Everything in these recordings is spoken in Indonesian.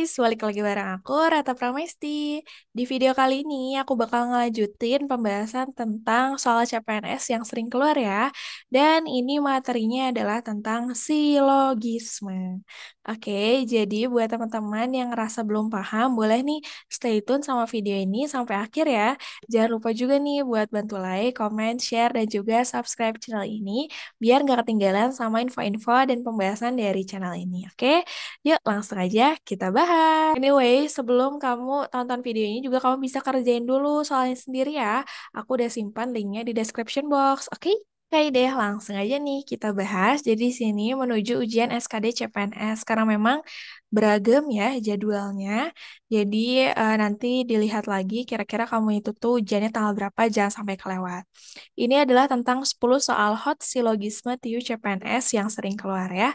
guys, balik lagi bareng aku, Rata Pramesti. Di video kali ini aku bakal ngelanjutin pembahasan tentang soal CPNS yang sering keluar ya. Dan ini materinya adalah tentang silogisme. Oke, jadi buat teman-teman yang ngerasa belum paham, boleh nih stay tune sama video ini sampai akhir ya. Jangan lupa juga nih buat bantu like, comment, share, dan juga subscribe channel ini biar nggak ketinggalan sama info-info dan pembahasan dari channel ini. Oke? Yuk, langsung aja kita bahas. Anyway, sebelum kamu tonton video ini juga kamu bisa kerjain dulu soalnya sendiri ya. Aku udah simpan linknya di description box, oke? Oke deh, langsung aja nih kita bahas. Jadi sini menuju ujian SKD CPNS karena memang beragam ya jadwalnya. Jadi nanti dilihat lagi kira-kira kamu itu tuh ujiannya tanggal berapa, jangan sampai kelewat. Ini adalah tentang 10 soal hot silogisme TU CPNS yang sering keluar ya.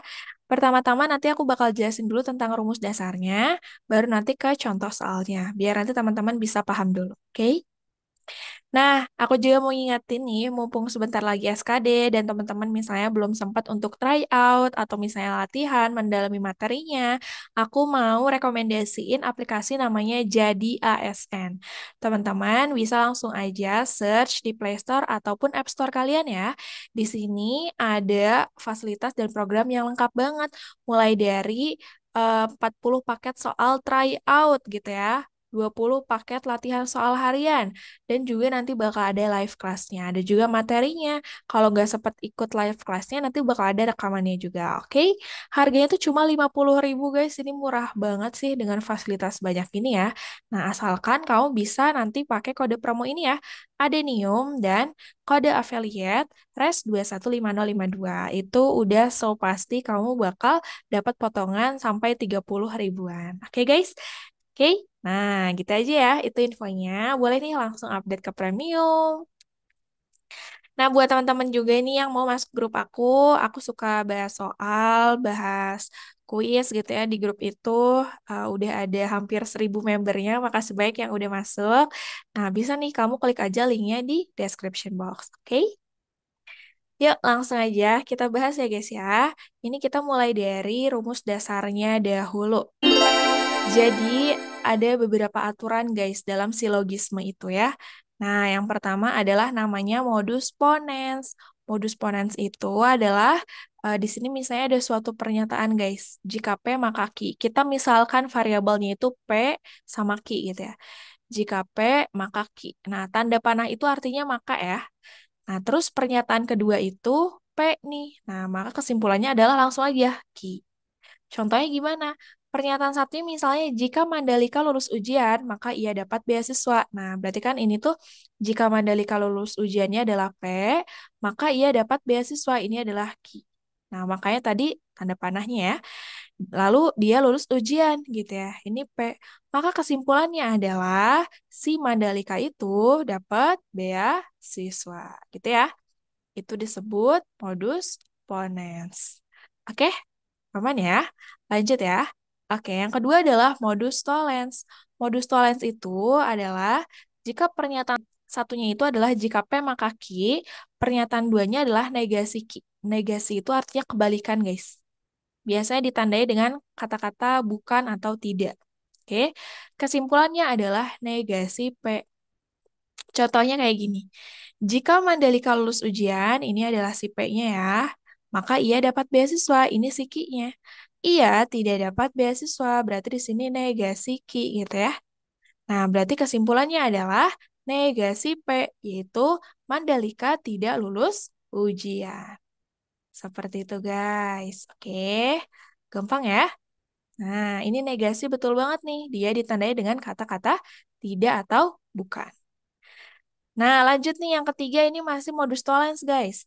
Pertama-tama nanti aku bakal jelasin dulu tentang rumus dasarnya, baru nanti ke contoh soalnya, biar nanti teman-teman bisa paham dulu, oke? Nah, aku juga mau ngingetin nih, mumpung sebentar lagi SKD dan teman-teman misalnya belum sempat untuk try out atau misalnya latihan mendalami materinya, aku mau rekomendasiin aplikasi namanya Jadi ASN. Teman-teman bisa langsung aja search di Play Store ataupun App Store kalian ya. Di sini ada fasilitas dan program yang lengkap banget, mulai dari 40 paket soal try out gitu ya. 20 paket latihan soal harian, dan juga nanti bakal ada live class-nya. Ada juga materinya. Kalau nggak sempat ikut live class-nya, nanti bakal ada rekamannya juga. Oke? Harganya tuh cuma 50.000 guys. Ini murah banget sih dengan fasilitas banyak ini ya. Nah, asalkan kamu bisa nanti pakai kode promo ini ya. Adenium dan kode affiliate RES215052. Itu udah so pasti kamu bakal dapat potongan sampai 30 ribuan. Oke guys? Oke, nah gitu aja ya, itu infonya. Boleh nih langsung update ke premium. Nah, buat teman-teman juga ini yang mau masuk grup aku suka bahas soal, bahas kuis gitu ya di grup itu. Udah ada hampir 1.000 membernya, makasih banyak yang udah masuk. Nah, bisa nih kamu klik aja linknya di description box, oke? Yuk, langsung aja kita bahas ya guys ya. Ini kita mulai dari rumus dasarnya dahulu. Jadi ada beberapa aturan guys dalam silogisme itu ya. Nah, yang pertama adalah namanya modus ponens. Modus ponens itu adalah di sini misalnya ada suatu pernyataan guys. Jika P maka Q. Kita misalkan variabelnya itu P sama Q gitu ya. Jika P maka Q. Nah, tanda panah itu artinya maka ya. Nah, terus pernyataan kedua itu P nih. Nah, maka kesimpulannya adalah langsung aja Q. Contohnya gimana? Pernyataan satunya misalnya, jika Mandalika lulus ujian, maka ia dapat beasiswa. Nah, berarti kan ini tuh, jika Mandalika lulus ujiannya adalah P, maka ia dapat beasiswa. Ini adalah Q. Nah, makanya tadi tanda panahnya ya. Lalu dia lulus ujian gitu ya. Ini P. Maka kesimpulannya adalah si Mandalika itu dapat beasiswa. Gitu ya. Itu disebut modus ponens. Oke? Aman ya? Lanjut ya. Oke, yang kedua adalah modus tollens. Modus tollens itu adalah jika pernyataan satunya itu adalah jika P maka Q, pernyataan duanya adalah negasi Q. Negasi itu artinya kebalikan, guys. Biasanya ditandai dengan kata-kata bukan atau tidak. Oke, kesimpulannya adalah negasi P. Contohnya kayak gini. Jika Mandalika lulus ujian, ini adalah si P-nya ya, maka ia dapat beasiswa, ini si Q-nya. Ia tidak dapat beasiswa, berarti di sini negasi Q gitu ya. Nah, berarti kesimpulannya adalah negasi P, yaitu Mandalika tidak lulus ujian. Seperti itu guys. Oke, gampang ya. Nah, ini negasi betul banget nih. Dia ditandai dengan kata-kata tidak atau bukan. Nah, lanjut nih yang ketiga ini masih modus tollens, guys.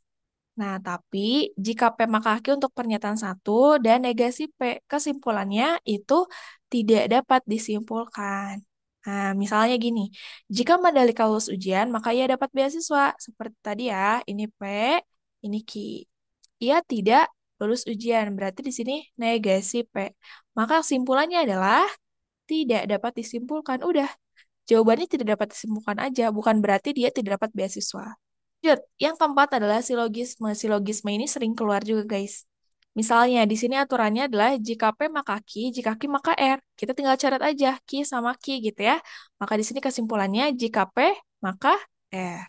Nah, tapi jika P maka Q untuk pernyataan satu dan negasi P, kesimpulannya itu tidak dapat disimpulkan. Nah, misalnya gini, jika Mandalika lulus ujian, maka ia dapat beasiswa. Seperti tadi ya, ini P, ini Q. Ia tidak lulus ujian, berarti di sini negasi P. Maka kesimpulannya adalah tidak dapat disimpulkan. Udah, jawabannya tidak dapat disimpulkan aja, bukan berarti dia tidak dapat beasiswa. Lanjut, yang keempat adalah silogisme. Silogisme ini sering keluar juga, guys. Misalnya, di sini aturannya adalah jika P maka Q, jika Q maka R. Kita tinggal coret aja Q sama Q gitu ya. Maka di sini kesimpulannya jika P maka R.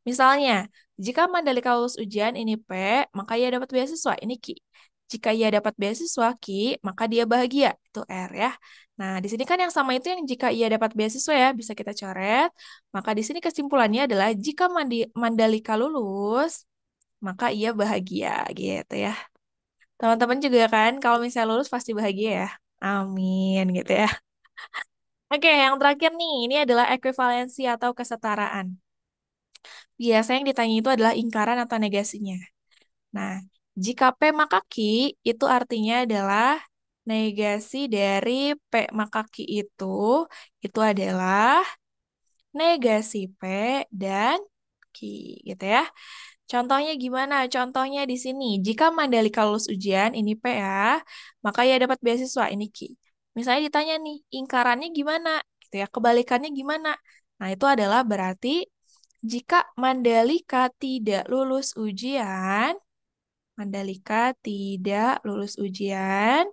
Misalnya, jika Mandalika lulus ujian ini P, maka ia dapat beasiswa ini Q. Jika ia dapat beasiswa Q, maka dia bahagia itu R ya. Nah, di sini kan yang sama itu yang jika ia dapat beasiswa ya, bisa kita coret. Maka di sini kesimpulannya adalah jika Mandalika lulus, maka ia bahagia gitu ya. Teman-teman juga kan kalau misalnya lulus pasti bahagia ya. Amin gitu ya. Oke, yang terakhir nih, ini adalah ekuivalensi atau kesetaraan. Biasanya yang ditanya itu adalah ingkaran atau negasinya. Nah, jika P maka Q itu artinya adalah negasi dari P maka Q itu adalah negasi P dan Q gitu ya. Contohnya gimana? Contohnya di sini, jika Mandalika lulus ujian, ini P ya, maka ia dapat beasiswa, ini Q. Misalnya ditanya nih, ingkarannya gimana? Gitu ya, kebalikannya gimana? Nah, itu adalah berarti jika Mandalika tidak lulus ujian, Mandalika tidak lulus ujian,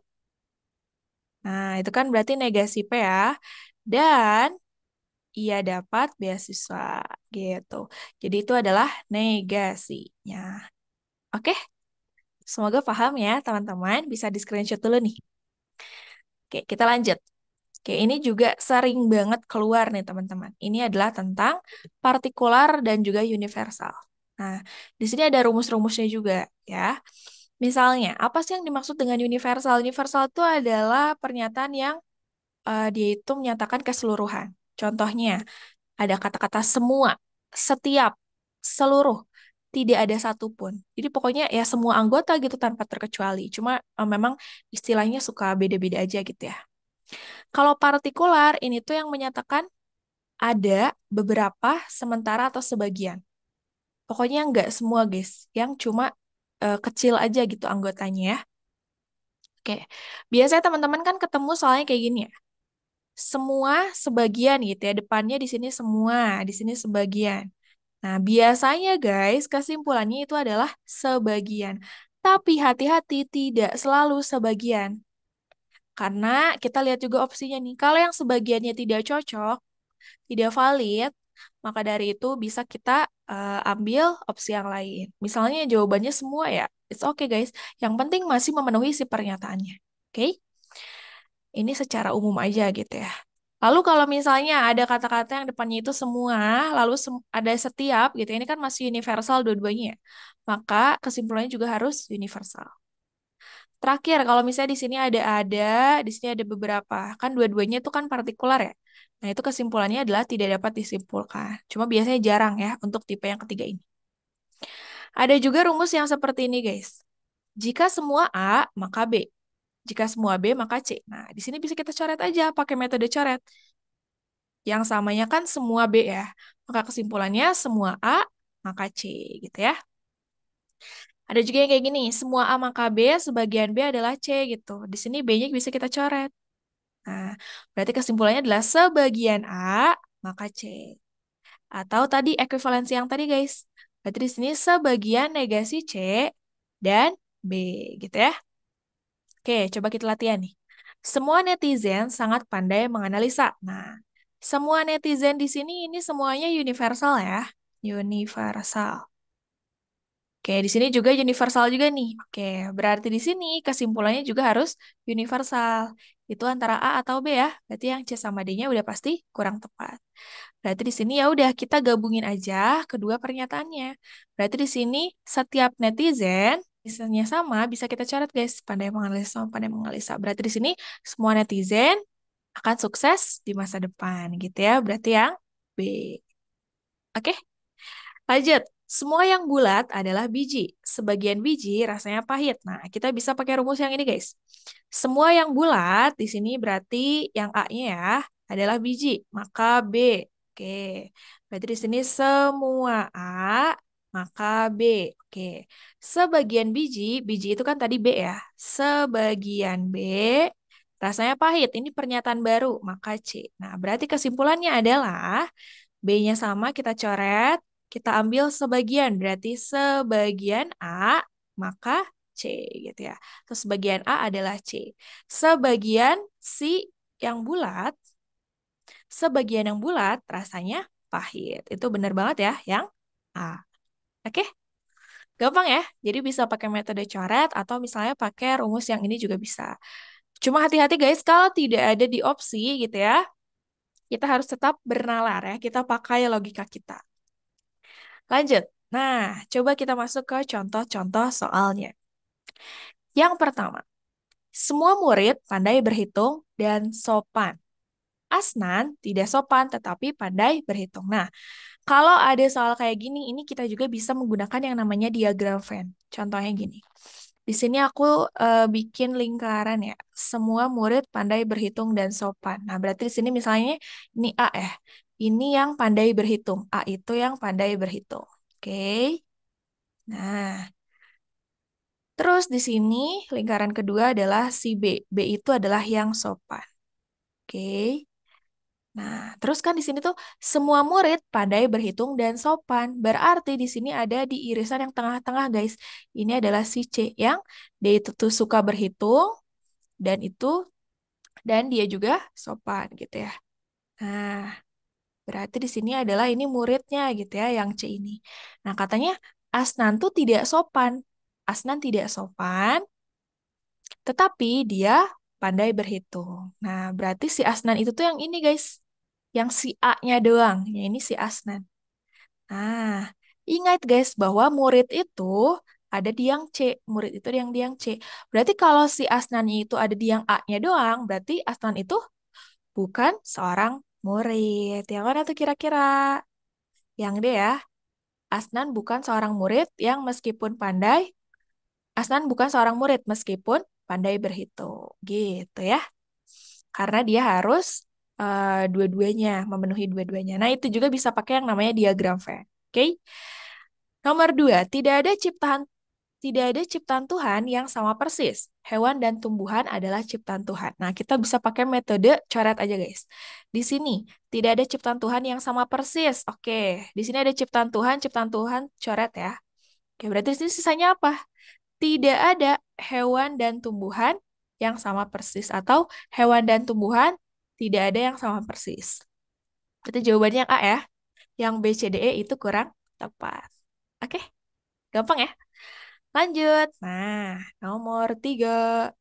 nah itu kan berarti negasi P ya, dan ia dapat beasiswa, gitu. Jadi itu adalah negasinya. Oke? Semoga paham ya, teman-teman. Bisa di screenshot dulu nih. Oke, kita lanjut. Oke, ini juga sering banget keluar nih, teman-teman. Ini adalah tentang partikular dan juga universal. Nah, di sini ada rumus-rumusnya juga ya. Misalnya, apa sih yang dimaksud dengan universal? Universal itu adalah pernyataan yang dia itu menyatakan keseluruhan. Contohnya, ada kata-kata semua, setiap, seluruh, tidak ada satupun. Jadi pokoknya ya semua anggota gitu tanpa terkecuali. Cuma memang istilahnya suka beda-beda aja gitu ya. Kalau partikular ini tuh yang menyatakan ada beberapa, sementara atau sebagian. Pokoknya nggak semua guys, yang cuma kecil aja gitu anggotanya ya. Oke, biasanya teman-teman kan ketemu soalnya kayak gini ya. Semua sebagian gitu ya, depannya di sini semua, di sini sebagian. Nah, biasanya guys, kesimpulannya itu adalah sebagian. Tapi hati-hati tidak selalu sebagian. Karena kita lihat juga opsinya nih. Kalau yang sebagiannya tidak cocok, tidak valid, maka dari itu bisa kita ambil opsi yang lain. Misalnya jawabannya semua ya, it's okay guys. Yang penting masih memenuhi si pernyataannya. Oke? Ini secara umum aja gitu ya. Lalu kalau misalnya ada kata-kata yang depannya itu semua, lalu ada setiap gitu, ini kan masih universal dua-duanya ya. Maka kesimpulannya juga harus universal. Terakhir, kalau misalnya di sini di sini ada beberapa, kan dua-duanya itu kan partikular ya. Nah, itu kesimpulannya adalah tidak dapat disimpulkan. Cuma biasanya jarang ya untuk tipe yang ketiga ini. Ada juga rumus yang seperti ini, guys. Jika semua A, maka B. Jika semua B, maka C. Nah, di sini bisa kita coret aja pakai metode coret. Yang samanya kan semua B ya. Maka kesimpulannya semua A, maka C gitu ya. Ada juga yang kayak gini, semua A maka B, sebagian B adalah C gitu. Di sini B-nya bisa kita coret. Nah, berarti kesimpulannya adalah sebagian A, maka C. Atau tadi ekuivalensi yang tadi guys. Berarti di sini sebagian negasi C dan B gitu ya. Oke, coba kita latihan nih. Semua netizen sangat pandai menganalisa. Nah, semua netizen di sini ini semuanya universal ya. Universal. Oke, di sini juga universal juga nih. Oke, berarti di sini kesimpulannya juga harus universal. Itu antara A atau B ya. Berarti yang C sama D-nya udah pasti kurang tepat. Berarti di sini ya udah kita gabungin aja kedua pernyataannya. Berarti di sini setiap netizen misalnya sama bisa kita coret guys, pandai menganalisa sama pandai menganalisa. Berarti di sini semua netizen akan sukses di masa depan gitu ya. Berarti yang B. Oke? Lanjut. Semua yang bulat adalah biji. Sebagian biji rasanya pahit. Nah, kita bisa pakai rumus yang ini, guys. Semua yang bulat di sini berarti yang A-nya ya adalah biji, maka B. Oke. Berarti di sini semua A, maka B. Oke. Sebagian biji, biji itu kan tadi B ya. Sebagian B rasanya pahit. Ini pernyataan baru, maka C. Nah, berarti kesimpulannya adalah B-nya sama, kita coret. Kita ambil sebagian, berarti sebagian A, maka C gitu ya. Terus sebagian A adalah C. Sebagian sebagian yang bulat rasanya pahit. Itu benar banget ya yang A. Oke, gampang ya. Jadi bisa pakai metode coret atau misalnya pakai rumus yang ini juga bisa. Cuma hati-hati guys, kalau tidak ada di opsi gitu ya, kita harus tetap bernalar ya. Kita pakai logika kita. Lanjut. Nah, coba kita masuk ke contoh-contoh soalnya. Yang pertama, semua murid pandai berhitung dan sopan. Asnan tidak sopan tetapi pandai berhitung. Nah, kalau ada soal kayak gini, ini kita juga bisa menggunakan yang namanya diagram Venn. Contohnya gini. Di sini aku bikin lingkaran ya. Semua murid pandai berhitung dan sopan. Nah, berarti di sini misalnya ini A ya. Ini yang pandai berhitung. A itu yang pandai berhitung. Oke. Nah, terus di sini lingkaran kedua adalah si B. B itu adalah yang sopan. Oke. Nah, terus kan di sini tuh semua murid pandai berhitung dan sopan. Berarti di sini ada di irisan yang tengah-tengah, guys. Ini adalah si C yang dia itu tuh suka berhitung dan dia juga sopan gitu ya. Nah, berarti di sini adalah ini muridnya gitu ya yang C ini. Nah, katanya Asnan tuh tidak sopan. Asnan tidak sopan, tetapi dia pandai berhitung. Nah, berarti si Asnan itu tuh yang ini, guys. Yang si A-nya doang. Ya, ini si Asnan. Nah, ingat guys bahwa murid itu ada di yang C. Murid itu di yang C. Berarti kalau si Asnannya itu ada di yang A-nya doang, berarti Asnan itu bukan seorang murid. Yang mana tuh kira-kira? Yang D ya. Asnan bukan seorang murid yang meskipun pandai, Asnan bukan seorang murid meskipun pandai berhitung. Gitu ya. Karena dia harus dua-duanya, memenuhi dua-duanya. Nah, itu juga bisa pakai yang namanya diagram Venn. Oke? Nomor dua, tidak ada ciptaan Tuhan yang sama persis. Hewan dan tumbuhan adalah ciptaan Tuhan. Nah, kita bisa pakai metode coret aja, guys. Di sini tidak ada ciptaan Tuhan yang sama persis. Oke, di sini ada ciptaan Tuhan coret ya. Oke, berarti di sini sisanya apa? Tidak ada hewan dan tumbuhan yang sama persis atau hewan dan tumbuhan tidak ada yang sama persis. Berarti jawabannya yang A ya. Yang B, C, D, E itu kurang tepat. Oke, gampang ya. Lanjut. Nah, nomor 3.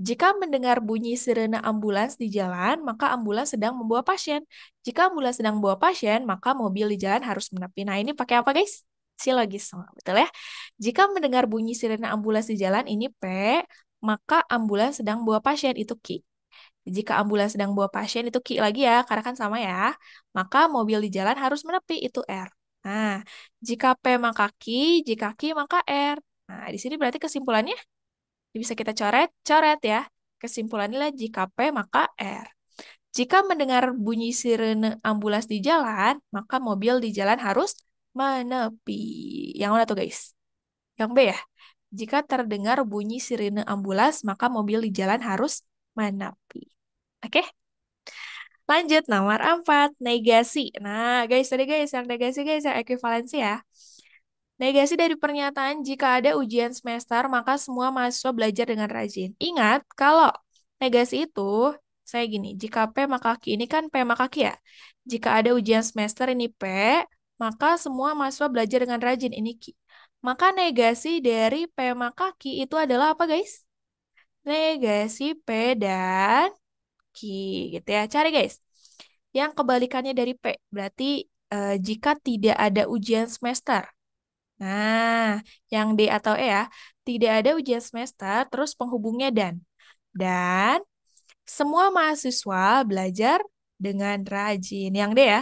Jika mendengar bunyi sirene ambulans di jalan, maka ambulans sedang membawa pasien. Jika ambulans sedang membawa pasien, maka mobil di jalan harus menepi. Nah, ini pakai apa, guys? Silogisme, betul ya? Jika mendengar bunyi sirene ambulans di jalan, ini P, maka ambulans sedang membawa pasien, itu Q. Jika ambulans sedang membawa pasien, itu Q lagi ya, karena kan sama ya. Maka mobil di jalan harus menepi, itu R. Nah, jika P maka Q, jika Q maka R. Nah, di sini berarti kesimpulannya bisa kita coret ya. Kesimpulannya adalah jika P maka R. Jika mendengar bunyi sirene ambulans di jalan, maka mobil di jalan harus menepi. Yang mana tuh guys? Yang B ya. Jika terdengar bunyi sirene ambulans, maka mobil di jalan harus menepi. Oke? Lanjut nomor 4, negasi. Nah, guys, tadi guys, yang negasi guys, yang ekuivalensi ya. Negasi dari pernyataan jika ada ujian semester, maka semua mahasiswa belajar dengan rajin. Ingat, kalau negasi itu, saya gini, jika P maka Q, ini kan P maka Q ya. Jika ada ujian semester, ini P, maka semua mahasiswa belajar dengan rajin, ini Q. Maka negasi dari P maka Q itu adalah apa guys? Negasi P dan Q, gitu ya. Cari guys. Yang kebalikannya dari P, berarti jika tidak ada ujian semester. Nah, yang D atau E ya, tidak ada ujian semester, terus penghubungnya dan. Dan semua mahasiswa belajar dengan rajin. Yang D ya,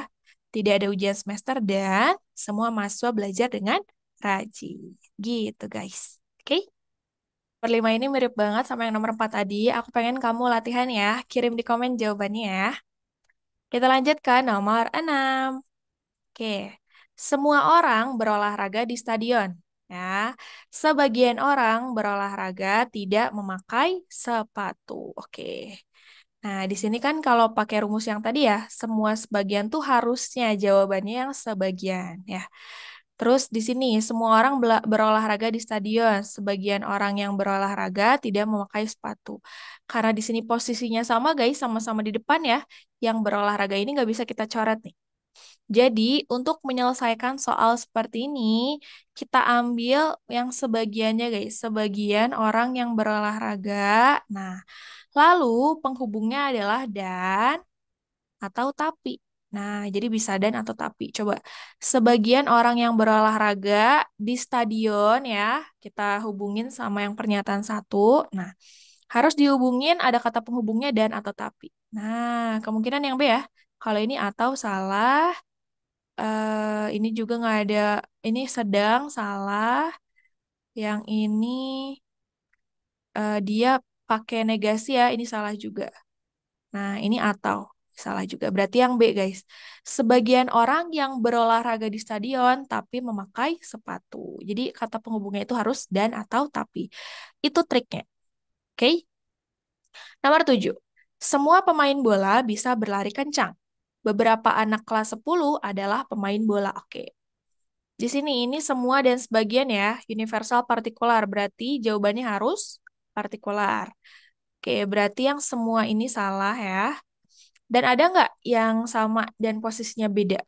tidak ada ujian semester dan semua mahasiswa belajar dengan rajin. Gitu guys. Oke? Nomor 5 ini mirip banget sama yang nomor 4 tadi. Aku pengen kamu latihan ya. Kirim di komen jawabannya ya. Kita lanjut ke nomor 6. Oke, semua orang berolahraga di stadion. Ya, sebagian orang berolahraga tidak memakai sepatu. Oke. Nah, di sini kan kalau pakai rumus yang tadi ya, semua sebagian tuh harusnya jawabannya yang sebagian ya. Terus di sini semua orang berolahraga di stadion. Sebagian orang yang berolahraga tidak memakai sepatu. Karena di sini posisinya sama guys, sama-sama di depan ya. Yang berolahraga ini nggak bisa kita coret nih. Jadi untuk menyelesaikan soal seperti ini, kita ambil yang sebagiannya guys. Sebagian orang yang berolahraga. Nah, lalu penghubungnya adalah dan atau tapi. Nah, jadi bisa dan atau tapi. Coba, sebagian orang yang berolahraga di stadion ya, kita hubungin sama yang pernyataan satu. Nah, harus dihubungin ada kata penghubungnya dan atau tapi. Nah, kemungkinan yang B ya. Kalau ini atau salah, ini juga nggak ada, ini sedang salah. Yang ini dia pakai negasi ya, ini salah juga. Nah, ini atau salah juga. Berarti yang B, guys. Sebagian orang yang berolahraga di stadion tapi memakai sepatu. Jadi kata penghubungnya itu harus dan atau tapi. Itu triknya. Oke? Nomor 7. Semua pemain bola bisa berlari kencang. Beberapa anak kelas 10 adalah pemain bola. Oke. Di sini ini semua dan sebagian ya, universal partikular. Berarti jawabannya harus partikular. Oke, berarti yang semua ini salah ya. Dan ada nggak yang sama dan posisinya beda?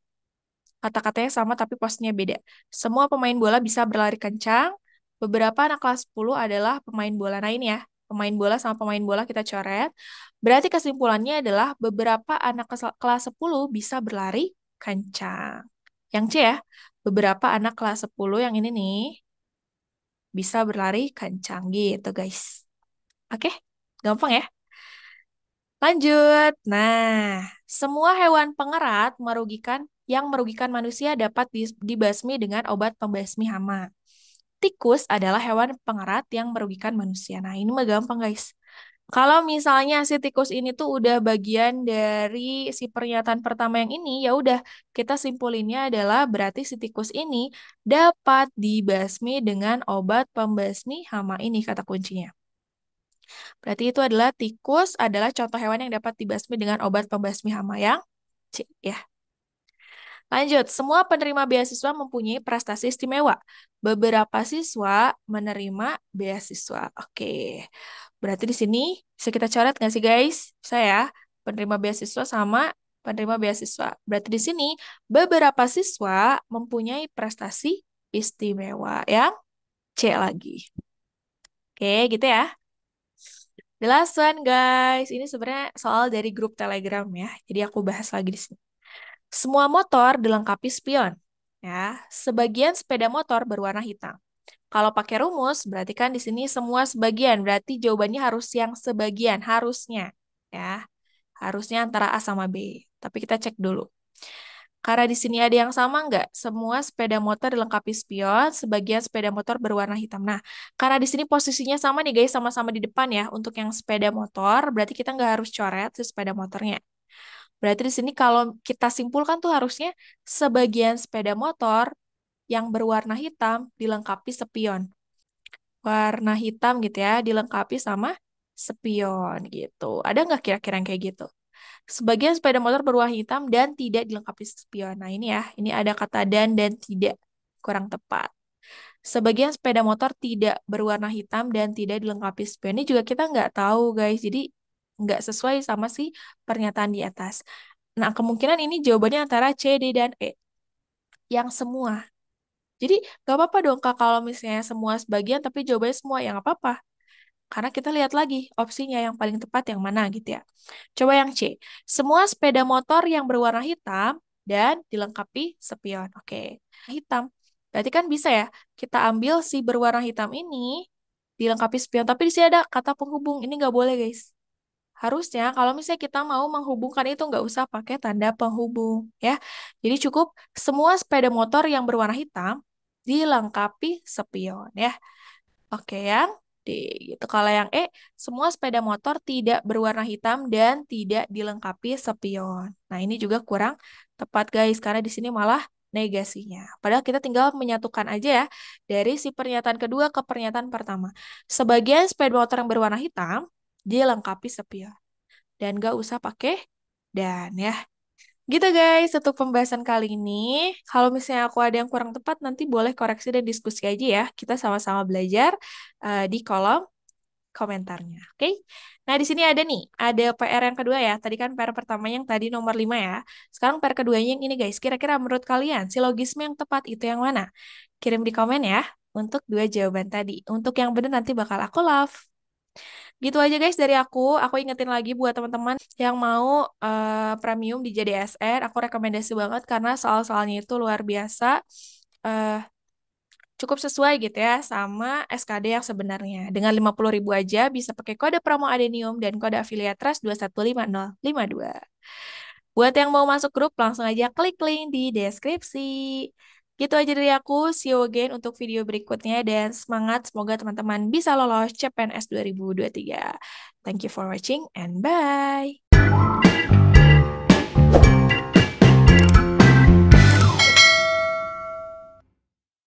Kata-katanya sama tapi posisinya beda. Semua pemain bola bisa berlari kencang. Beberapa anak kelas 10 adalah pemain bola. Nah ini ya, pemain bola sama pemain bola kita coret. Berarti kesimpulannya adalah beberapa anak kelas 10 bisa berlari kencang. Yang C ya, beberapa anak kelas 10 yang ini nih bisa berlari kencang gitu guys. Oke, gampang ya. Lanjut. Nah, semua hewan pengerat yang merugikan manusia dapat dibasmi dengan obat pembasmi hama. Tikus adalah hewan pengerat yang merugikan manusia. Nah, ini mah gampang, guys. Kalau misalnya si tikus ini tuh udah bagian dari si pernyataan pertama yang ini, ya udah kita simpulinnya adalah berarti si tikus ini dapat dibasmi dengan obat pembasmi hama ini kata kuncinya. Berarti itu adalah tikus adalah contoh hewan yang dapat dibasmi dengan obat pembasmi hama yang C, ya. Lanjut, semua penerima beasiswa mempunyai prestasi istimewa. Beberapa siswa menerima beasiswa. Oke, berarti di sini bisa kita coret nggak sih guys? Bisa ya, penerima beasiswa sama penerima beasiswa. Berarti di sini beberapa siswa mempunyai prestasi istimewa yang C lagi. Oke, gitu ya. The last one, guys. Ini sebenarnya soal dari grup Telegram ya. Jadi aku bahas lagi di sini. Semua motor dilengkapi spion. Ya, sebagian sepeda motor berwarna hitam. Kalau pakai rumus, berarti kan di sini semua sebagian. Berarti jawabannya harus yang sebagian, harusnya. Ya, harusnya antara A sama B. Tapi kita cek dulu. Karena di sini ada yang sama nggak? Semua sepeda motor dilengkapi spion, sebagian sepeda motor berwarna hitam. Nah, karena di sini posisinya sama nih guys, sama-sama di depan ya. Untuk yang sepeda motor, berarti kita nggak harus coret si sepeda motornya. Berarti di sini kalau kita simpulkan tuh harusnya sebagian sepeda motor yang berwarna hitam dilengkapi spion. Warna hitam gitu ya, dilengkapi sama spion gitu. Ada nggak kira-kira yang kayak gitu? Sebagian sepeda motor berwarna hitam dan tidak dilengkapi spion. Nah ini ya, ini ada kata dan tidak. Kurang tepat. Sebagian sepeda motor tidak berwarna hitam dan tidak dilengkapi spion. Ini juga kita nggak tahu guys, jadi nggak sesuai sama si pernyataan di atas. Nah kemungkinan ini jawabannya antara C, D, dan E. Yang semua. Jadi nggak apa-apa dong Kak kalau misalnya semua sebagian tapi jawabannya semua, ya nggak apa-apa. Karena kita lihat lagi opsinya yang paling tepat yang mana gitu ya. Coba yang C. Semua sepeda motor yang berwarna hitam dan dilengkapi spion. Oke, hitam. Berarti kan bisa ya, kita ambil si berwarna hitam ini dilengkapi spion. Tapi di sini ada kata penghubung. Ini nggak boleh guys. Harusnya kalau misalnya kita mau menghubungkan itu nggak usah pakai tanda penghubung ya. Jadi cukup semua sepeda motor yang berwarna hitam dilengkapi spion ya. Oke, yang D gitu. Kalau yang E, semua sepeda motor tidak berwarna hitam dan tidak dilengkapi spion. Nah, ini juga kurang tepat guys, karena di sini malah negasinya. Padahal kita tinggal menyatukan aja ya dari si pernyataan kedua ke pernyataan pertama. Sebagian sepeda motor yang berwarna hitam dilengkapi spion. Dan gak usah pakai dan ya. Gitu guys, untuk pembahasan kali ini. Kalau misalnya aku ada yang kurang tepat, nanti boleh koreksi dan diskusi aja ya. Kita sama-sama belajar di kolom komentarnya. Oke? Nah, di sini ada nih, ada PR yang kedua ya. Tadi kan PR pertama yang tadi nomor 5 ya. Sekarang PR keduanya yang ini guys. Kira-kira menurut kalian, silogisme yang tepat itu yang mana? Kirim di komen ya untuk dua jawaban tadi. Untuk yang benar nanti bakal aku love. Gitu aja guys dari aku. Aku ingetin lagi buat teman-teman yang mau premium di JDSN, aku rekomendasi banget karena soal-soalnya itu luar biasa. eh, Cukup sesuai gitu ya sama SKD yang sebenarnya. Dengan 50.000 aja bisa pakai kode promo Adenium dan kode affiliate Trust 215052. Buat yang mau masuk grup langsung aja klik link di deskripsi. Gitu aja dari aku. See you again untuk video berikutnya dan semangat semoga teman-teman bisa lolos CPNS 2023. Thank you for watching and bye.